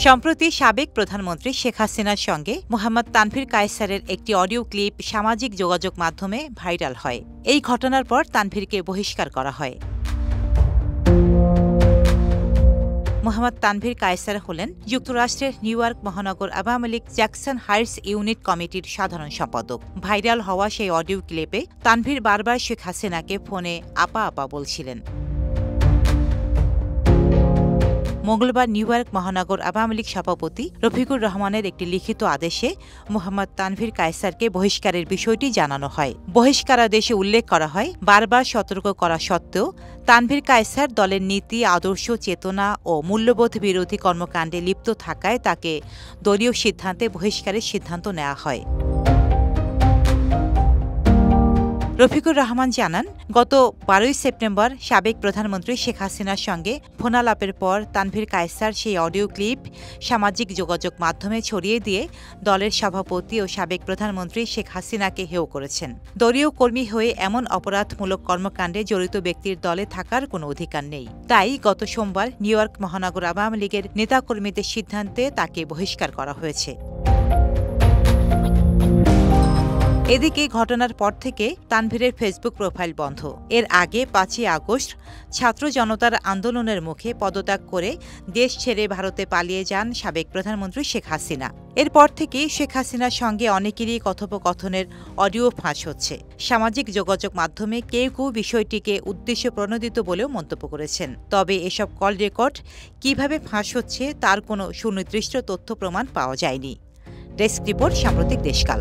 সম্প্রতি সাবেক প্রধানমন্ত্রী শেখ হাসিনার সঙ্গে মোহাম্মদ তানভীর কায়সারের একটি অডিও ক্লিপ সামাজিক যোগাযোগ মাধ্যমে ভাইরাল হয়। এই ঘটনার পর তানভীরকে বহিষ্কার করা হয়। মোহাম্মদ তানভীর কায়সার হলেন যুক্তরাষ্ট্রের নিউ ইয়র্ক মহানগর Awami League Jackson Heights unit কমিটির সাধারণ সম্পাদক। ভাইরাল হওয়া সেই অডিও ক্লিপে তানভীর বারবার শেখ হাসিনাকে ফোনে আপা আপা বলছিলেন। মঙ্গলবার নিউ ইয়র্ক মহানগর আওয়ামী লীগ সভাপতি রফিকুর রহমানের একটি লিখিত আদেশে মোহাম্মদ তানভীর কায়সারকে বহিষ্কারের বিষয়টি জানানো হয়। বহিষ্কারাদেশে উল্লেখ করা হয়, বারবার সতর্ক করা সত্ত্বেও তানভীর কায়সার দলের নীতি, আদর্শ, চেতনা ও মূল্যবোধ বিরোধী কর্মকাণ্ডে লিপ্ত থাকায় তাকে দলীয় সিদ্ধান্তে বহিষ্কারের সিদ্ধান্ত নেওয়া হয়। রফিকুর রহমান জানান, গত 12 সেপ্টেম্বর সাবেক প্রধানমন্ত্রী শেখ হাসিনার সঙ্গে ফোনালাপের পর তানভীর কায়সার সেই অডিও ক্লিপ সামাজিক যোগাযোগ মাধ্যমে ছড়িয়ে দিয়ে দলের সভাপতি ও সাবেক প্রধানমন্ত্রী শেখ হাসিনাকে হেয় করেছেন। দলীয় কর্মী হয়ে এমন অপরাধমূলক কর্মকাণ্ডে জড়িত ব্যক্তির দলে থাকার কোনো অধিকার নেই। তাই গত সোমবার নিউ ইয়র্ক মহানগর আওয়ামী লীগের নেতাকর্মীদের সিদ্ধান্তে তাকে বহিষ্কার করা হয়েছে। এদিকে ঘটনার পর থেকে তানভীরের ফেসবুক প্রোফাইল বন্ধ। এর আগে 5 আগস্ট ছাত্র জনতার আন্দোলনের মুখে পদত্যাগ করে দেশ ছেড়ে ভারতে পালিয়ে যান সাবেক প্রধানমন্ত্রী শেখ হাসিনা। এরপর থেকে শেখ হাসিনার সঙ্গে অনেকেরই কথোপকথনের অডিও ফাঁস হচ্ছে। সামাজিক যোগাযোগ মাধ্যমে কেউ কেউ বিষয়টিকে উদ্দেশ্য প্রণোদিত বলেও মন্তব্য করেছেন। তবে এসব কল রেকর্ড কিভাবে ফাঁস হচ্ছে তার কোনো সুনির্দিষ্ট তথ্য প্রমাণ পাওয়া যায়নি। ডেস্ক রিপোর্ট, সাম্প্রতিক দেশকাল।